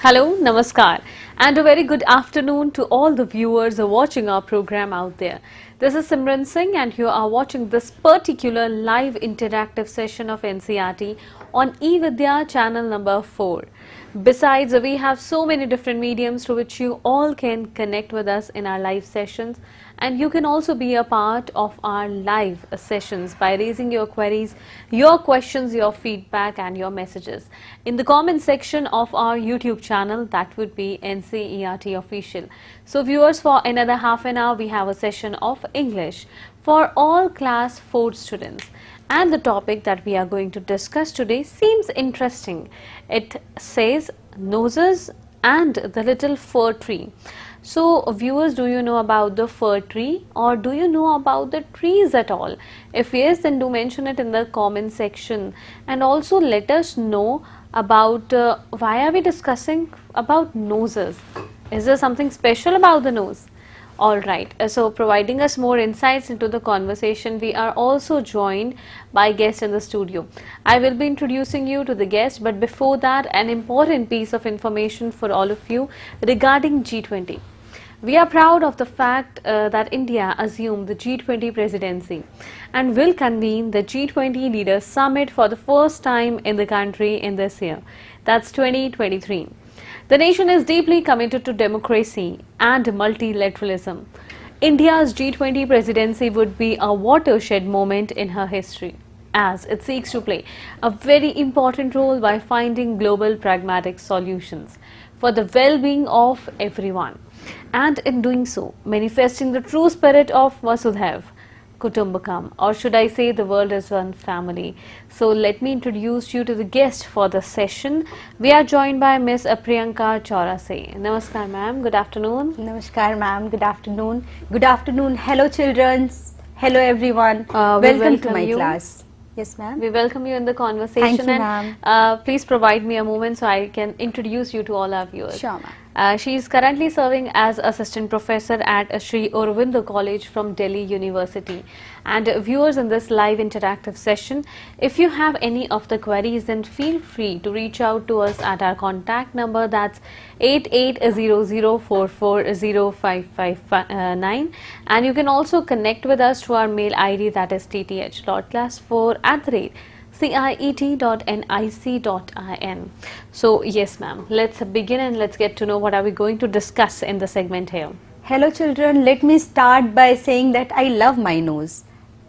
Hello, Namaskar, and a very good afternoon to all the viewers watching our program out there. This is Simran Singh, and you are watching this particular live interactive session of NCERT on eVidya channel number 4. Besides, we have so many different mediums through which you all can connect with us in our live sessions, and you can also be a part of our live sessions by raising your queries, your questions, your feedback and your messages in the comment section of our YouTube channel, that would be NCERT Official. So viewers, for another half an hour we have a session of English for all class 4 students. And the topic that we are going to discuss today seems interesting. It says noses and the little fir tree. So viewers, do you know about the fir tree, or do you know about the trees at all? If yes, then do mention it in the comment section, and also let us know about why are we discussing about noses. Is there something special about the nose? Alright, so providing us more insights into the conversation, we are also joined by guests in the studio. I will be introducing you to the guest, but before that, an important piece of information for all of you regarding G20. We are proud of the fact that India assumed the G20 presidency and will convene the G20 Leaders Summit for the first time in the country in this year. That's 2023. The nation is deeply committed to democracy and multilateralism. India's G20 presidency would be a watershed moment in her history, as it seeks to play a very important role by finding global pragmatic solutions for the well-being of everyone, and in doing so, manifesting the true spirit of Vasudhaiv Kutumbakam, or should I say the world is one family. So let me introduce you to the guest for the session. We are joined by Miss Priyanka Chaurase. Namaskar ma'am, good afternoon. Namaskar ma'am, good afternoon. Good afternoon. Hello children. Hello everyone. Welcome to my class. Yes ma'am. We welcome you in the conversation. Thank you ma'am. Please provide me a moment so I can introduce you to all our viewers. Sure ma'am. She is currently serving as assistant professor at Sri Aurobindo College from Delhi University. And viewers, in this live interactive session, if you have any of the queries, then feel free to reach out to us at our contact number, that's 8800440559, and you can also connect with us through our mail ID, that is tth.class4@ciet.nic.in. So yes ma'am, let's begin and let's get to know what are we going to discuss in the segment here. Hello children, let me start by saying that I love my nose.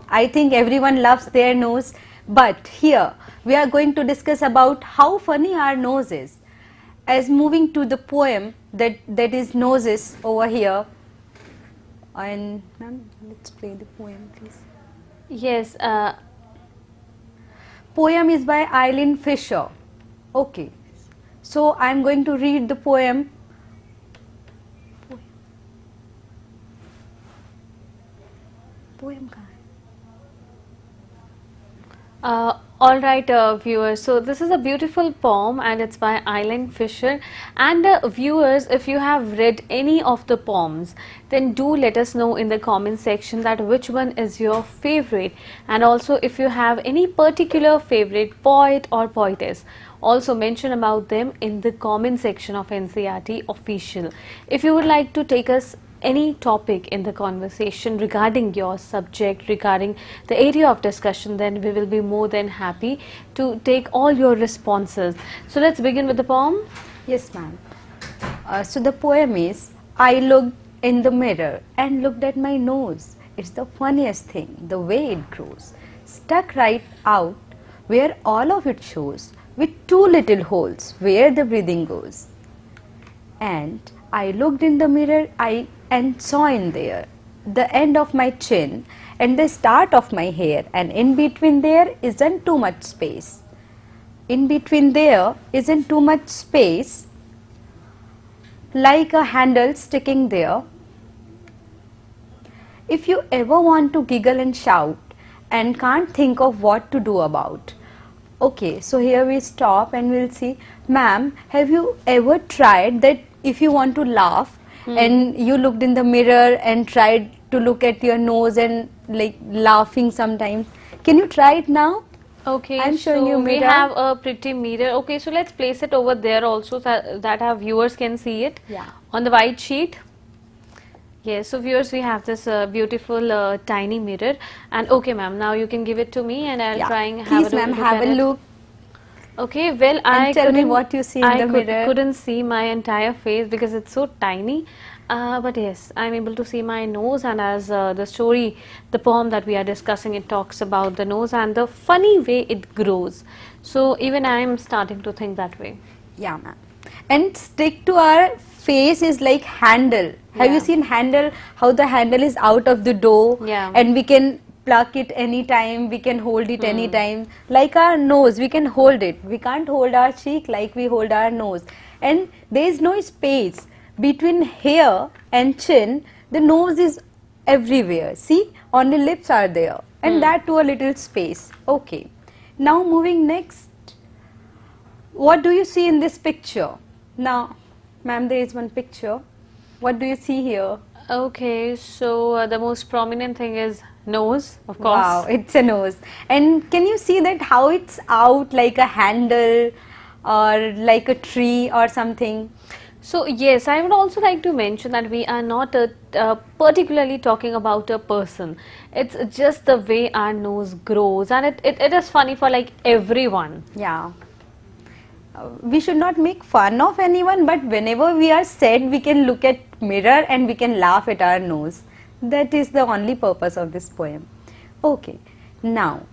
I think everyone loves their nose, but here we are going to discuss about how funny our nose is. As moving to the poem that is Noses over here, and ma'am, let's play the poem please. Yes, Poem is by Eileen Fisher. Okay, so I am going to read the poem. Poem all right viewers, so this is a beautiful poem and it's by Eileen Fisher. And viewers, if you have read any of the poems, then do let us know in the comment section that which one is your favorite, and also if you have any particular favorite poet or poetess, also mention about them in the comment section of NCERT Official. If you would like to take us any topic in the conversation regarding your subject, regarding the area of discussion, then we will be more than happy to take all your responses. So let's begin with the poem. Yes ma'am. So the poem is, I looked in the mirror and looked at my nose. It's the funniest thing, the way it grows, stuck right out where all of it shows, with two little holes where the breathing goes. And I looked in the mirror and saw in there the end of my chin and the start of my hair, and in between there isn't too much space. In between there isn't too much space, like a handle sticking there. If you ever want to giggle and shout and can't think of what to do about. Okay, so here we stop and we'll see. Ma'am, have you ever tried that if you want to laugh and you looked in the mirror and tried to look at your nose and like laughing sometimes? Can you try it now? Okay, I'm showing so you we mirror. have a pretty mirror. Okay, so let's place it over there also, that our viewers can see it Yeah. on the white sheet. Yes, so viewers, we have this beautiful tiny mirror. And okay, ma'am, now you can give it to me and I'll Yeah. try and have Please, a ma'am, look have at a it. look Okay, well, and tell me what you see in the mirror. couldn't see my entire face because it's so tiny. But yes, I'm able to see my nose, and as the story, the poem that we are discussing, it talks about the nose and the funny way it grows. So even I'm starting to think that way. Yeah, ma'am. And stick to our face is like handle. Have you Yeah. seen handle? How the handle is out of the door, Yeah. and we can pluck it anytime, we can hold it anytime. Like our nose, we can hold it. We can't hold our cheek like we hold our nose. And there is no space between hair and chin. The nose is everywhere. See, only lips are there, and that too a little space. Okay. Now moving next. What do you see in this picture? Now, ma'am, there is one picture. What do you see here? Okay, so the most prominent thing is nose, of course. Wow, it's a nose. And can you see that how it's out like a handle or like a tree or something? So yes, I would also like to mention that we are not particularly talking about a person. It's just the way our nose grows, and it is funny for like everyone. Yeah. We should not make fun of anyone, but whenever we are sad, we can look at mirror and we can laugh at our nose. That is the only purpose of this poem. Okay, now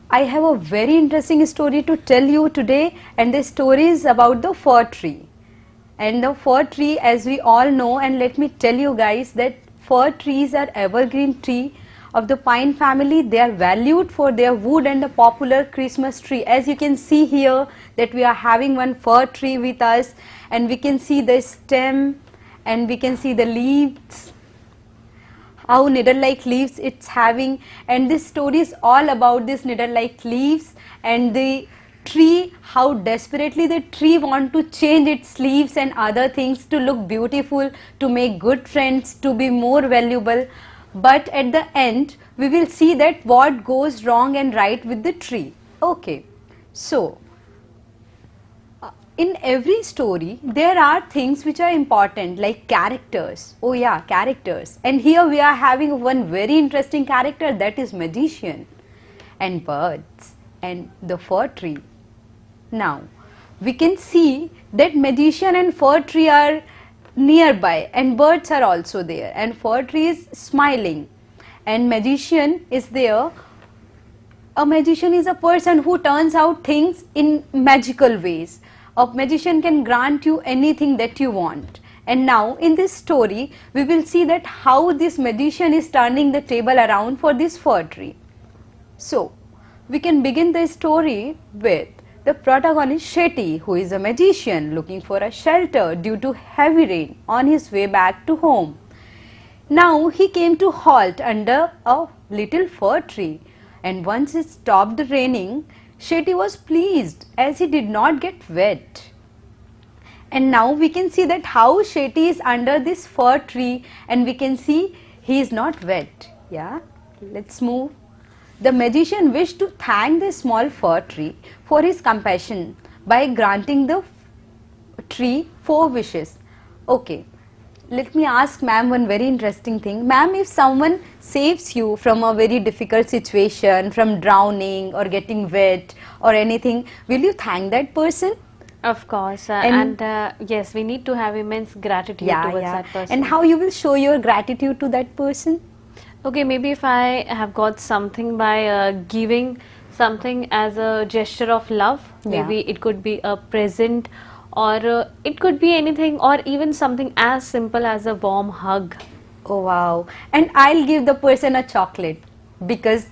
I have a very interesting story to tell you today, and the story is about the fir tree. And the fir tree, as we all know, and let me tell you guys that fir trees are evergreen tree of the pine family. They are valued for their wood and the popular Christmas tree. As you can see here that we are having one fir tree with us, and we can see the stem and we can see the leaves, how needle-like leaves it's having. And this story is all about this needle-like leaves and the tree, how desperately the tree want to change its leaves and other things to look beautiful, to make good friends, to be more valuable. But at the end, we will see that what goes wrong and right with the tree. Okay, so in every story, there are things which are important, like characters. Oh yeah, characters. And here we are having one very interesting character, that is magician, and birds, and the fir tree. Now, we can see that magician and fir tree are nearby, and birds are also there, and fir tree is smiling, and magician is there. A magician is a person who turns out things in magical ways. A magician can grant you anything that you want. And now in this story, we will see that how this magician is turning the table around for this fir tree. So, we can begin the story with the protagonist Shetty, who is a magician looking for a shelter due to heavy rain on his way back to home. Now he came to halt under a little fir tree, and once it stopped raining, Shetty was pleased as he did not get wet. And now we can see that how Shetty is under this fir tree, and we can see he is not wet. Yeah, let's move. The magician wished to thank the small fir tree for his compassion by granting the tree 4 wishes. Okay, let me ask ma'am one very interesting thing. Ma'am, if someone saves you from a very difficult situation, from drowning or getting wet or anything, will you thank that person? Of course, yes, we need to have immense gratitude towards that person. And how you will show your gratitude to that person? Okay, maybe if I have got something by giving something as a gesture of love, maybe it could be a present, or it could be anything, or even something as simple as a warm hug. Oh wow. And I'll give the person a chocolate because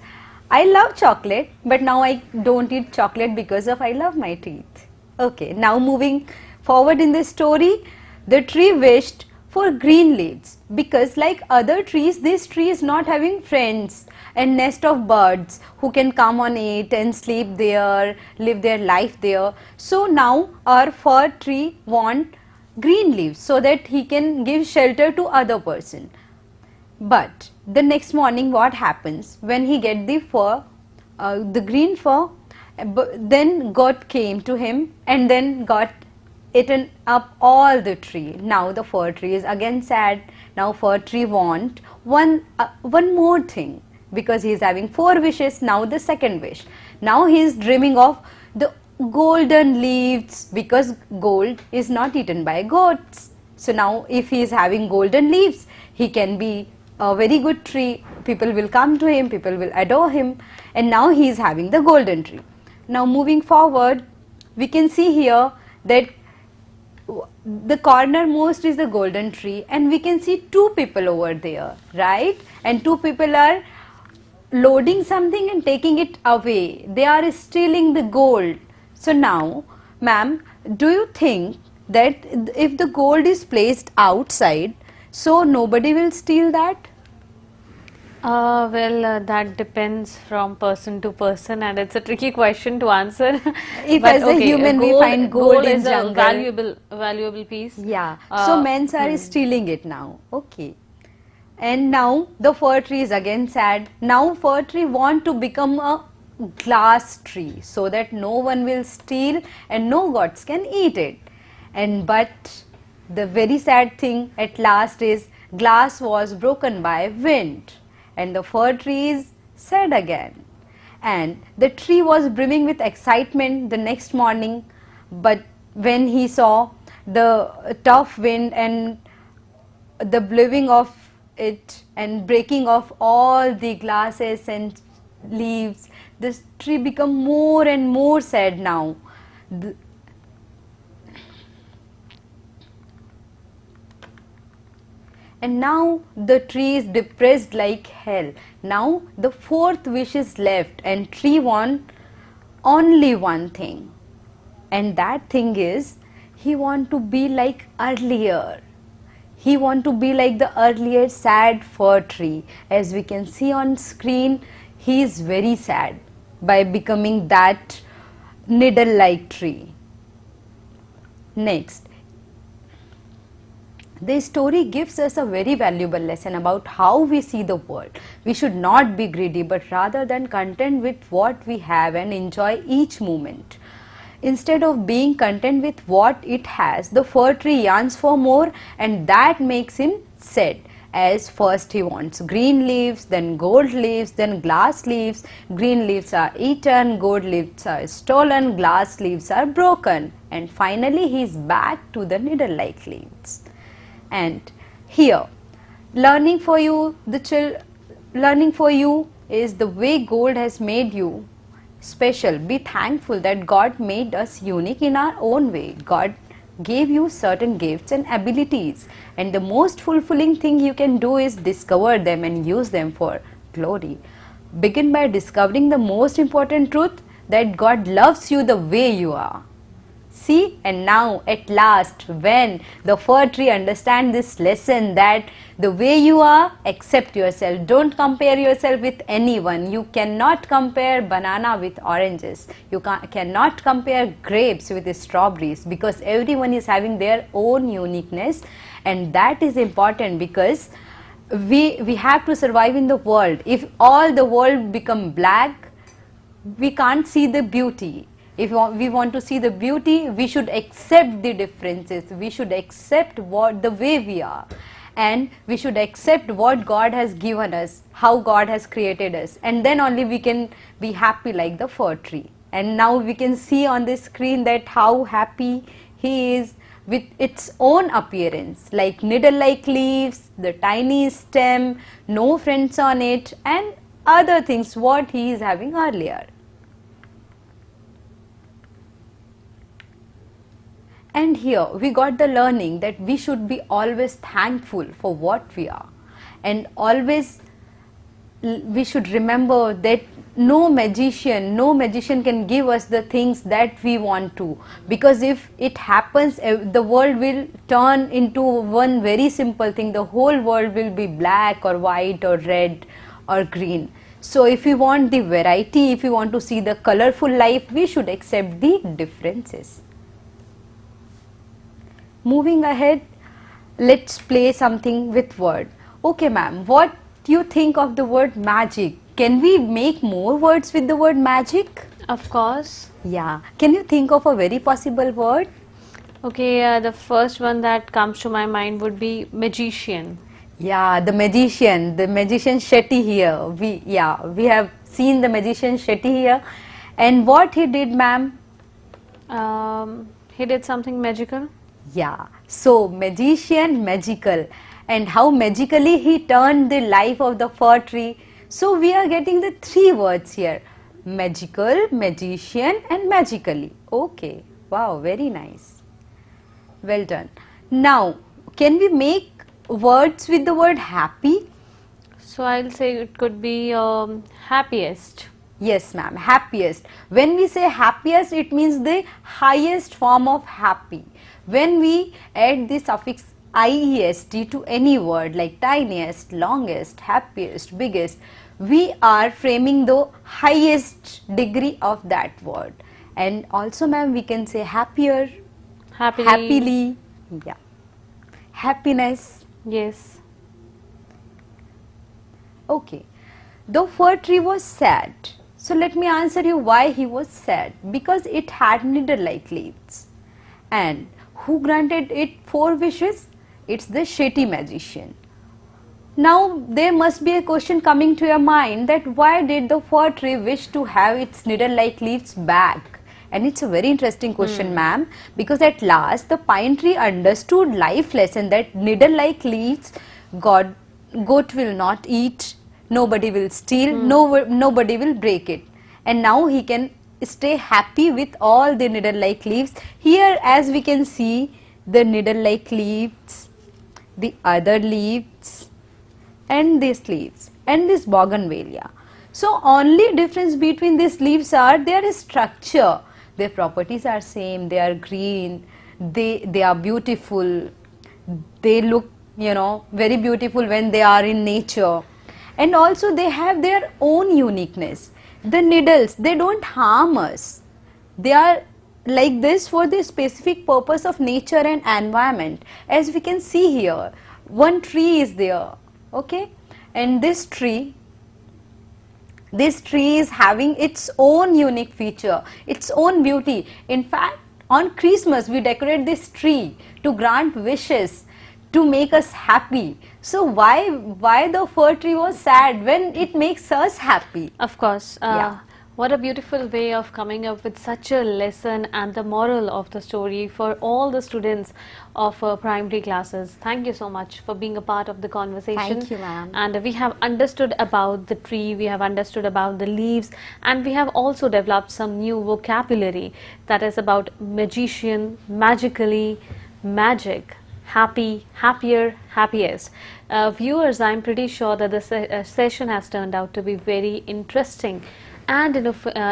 I love chocolate, but now I don't eat chocolate because of I love my teeth. Okay, now moving forward in the story, the tree wished for green leaves because like other trees, this tree is not having friends and nest of birds who can come on it and sleep there, live their life there. So now our fir tree want green leaves so that he can give shelter to other person. But the next morning what happens when he get the fir, the green fir, But then God came to him and then got eaten up all the tree. Now the fir tree is again sad. Now fir tree want one more thing, because he is having 4 wishes. Now the second wish. Now he is dreaming of the golden leaves, because gold is not eaten by goats. So now if he is having golden leaves, he can be a very good tree. People will come to him, people will adore him, and now he is having the golden tree. Now moving forward, we can see here that the corner most is the golden tree, and we can see 2 people over there, right? And 2 people are loading something and taking it away. They are stealing the gold. So now, ma'am, do you think that if the gold is placed outside, so nobody will steal that? That depends from person to person, and it's a tricky question to answer. If as a human we find gold in is jungle, a valuable piece. Yeah. So men are stealing it now. Okay. And now the fir tree is again sad. Now fir tree want to become a glass tree, so that no one will steal and no gods can eat it. And but the very sad thing at last is glass was broken by wind, and the fir tree is sad again. And the tree was brimming with excitement the next morning, but when he saw the tough wind and the blowing of it and breaking of all the glasses and leaves, this tree become more and more sad now. And now the tree is depressed like hell. Now the 4th wish is left, and tree want only one thing, and that thing is he want to be like earlier. He want to be like the earlier sad fir tree. As we can see on screen, he is very sad by becoming that needle like tree. Next, this story gives us a very valuable lesson about how we see the world. We should not be greedy, but rather than content with what we have and enjoy each moment. Instead of being content with what it has, the fir tree yearns for more, and that makes him sad. As first he wants green leaves, then gold leaves, then glass leaves. Green leaves are eaten, gold leaves are stolen, glass leaves are broken, and finally he is back to the needle-like leaves. And here, learning for you is the way gold has made you special. Be thankful that God made us unique in our own way. God gave you certain gifts and abilities, and the most fulfilling thing you can do is discover them and use them for glory. Begin by discovering the most important truth, that God loves you the way you are. See, and now at last, when the fir tree understands this lesson, that the way you are, accept yourself. Don't compare yourself with anyone. You cannot compare banana with oranges. You cannot compare grapes with strawberries, because everyone is having their own uniqueness, and that is important, because we have to survive in the world. If all the world become black, we can't see the beauty. If we want to see the beauty, we should accept the differences. We should accept the way we are, and we should accept what God has given us, how God has created us, and then only we can be happy like the fir tree. And now we can see on the screen that how happy he is with its own appearance, like needle-like leaves, the tiny stem, no friends on it, and other things what he is having earlier. And here we got the learning that we should be always thankful for what we are, and always we should remember that no magician can give us the things that we want to, because if it happens, the world will turn into one very simple thing. The whole world will be black or white or red or green. So if we want the variety, if we want to see the colorful life, we should accept the differences. Moving ahead, let's play something with word. Okay ma'am, what do you think of the word magic? Can we make more words with the word magic? Of course. Yeah. Can you think of a very possible word? Okay, the first one that comes to my mind would be magician. Yeah, the magician Shetty here. We have seen the magician Shetty here, and what he did, ma'am? He did something magical. Yeah, so magician, magical, and how magically he turned the life of the fir tree. So we are getting the three words here: magical, magician, and magically. Okay, wow, very nice. Well done. Now, can we make words with the word happy? So I'll say it could be happiest. Yes, ma'am, happiest. When we say happiest, it means the highest form of happy. When we add the suffix iest to any word like tiniest, longest, happiest, biggest, we are framing the highest degree of that word. And also, ma'am, we can say happier, happily, yeah, happiness. Yes. Okay, the fir tree was sad. So let me answer you why he was sad. Because it had needle-like leaves. And who granted it 4 wishes? It's the shitty magician. Now there must be a question coming to your mind that why did the fir tree wish to have its needle-like leaves back? And it's a very interesting question, ma'am, because at last the pine tree understood life lesson that needle-like leaves goat will not eat, nobody will steal, nobody will break it. And now he can stay happy with all the needle-like leaves. Here, as we can see, the needle-like leaves, the other leaves, and these leaves, and this bougainvillea. So only difference between these leaves are their structure. Their properties are same. They are green. They are beautiful. They look, very beautiful when they are in nature. And also they have their own uniqueness. The needles, they don't harm us. They are like this for the specific purpose of nature and environment. As we can see here, one tree is there, okay, and this tree is having its own unique feature, its own beauty. In fact, on Christmas we decorate this tree to grant wishes, to make us happy. So why the fir tree was sad when it makes us happy? Of course. What a beautiful way of coming up with such a lesson and the moral of the story for all the students of primary classes. Thank you so much for being a part of the conversation. Thank you, ma'am. And we have understood about the tree, we have understood about the leaves, and we have also developed some new vocabulary that is about magician, magically, magic, happy, happier, happiest. Viewers, I'm pretty sure that this session has turned out to be very interesting and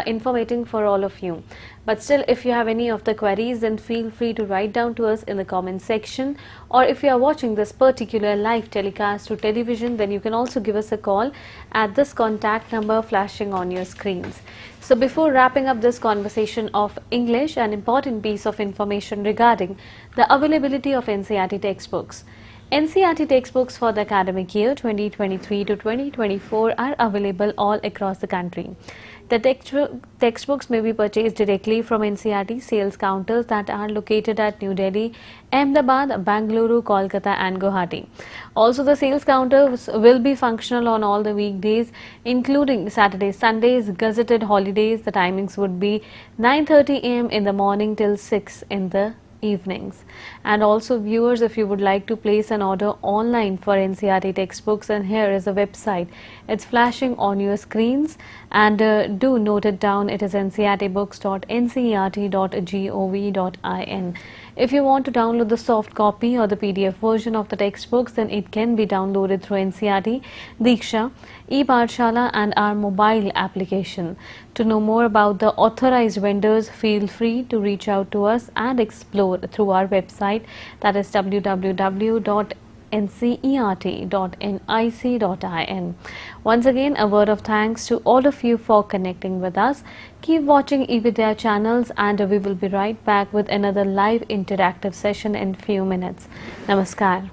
informative for all of you. But still, if you have any of the queries, then feel free to write down to us in the comment section, or if you are watching this particular live telecast through television, then you can also give us a call at this contact number flashing on your screens. So before wrapping up this conversation of English, an important piece of information regarding the availability of NCERT textbooks. NCERT textbooks for the academic year 2023 to 2024 are available all across the country. The textbooks may be purchased directly from NCERT sales counters that are located at New Delhi, Ahmedabad, Bangalore, Kolkata and Guwahati. Also, the sales counters will be functional on all the weekdays, including Saturdays, Sundays, gazetted holidays. The timings would be 9:30 am in the morning till 6 in the evenings. And also, viewers, if you would like to place an order online for NCERT textbooks, and here is a website, it's flashing on your screens, and do note it down. It is ncertbooks.ncert.gov.in. If you want to download the soft copy or the PDF version of the textbooks, then it can be downloaded through NCERT, Diksha, ePathshala and our mobile application. To know more about the authorized vendors, feel free to reach out to us and explore through our website, that is www.ncert.nic.in. Once again, a word of thanks to all of you for connecting with us. Keep watching eVidya channels, and we will be right back with another live interactive session in few minutes. Namaskar.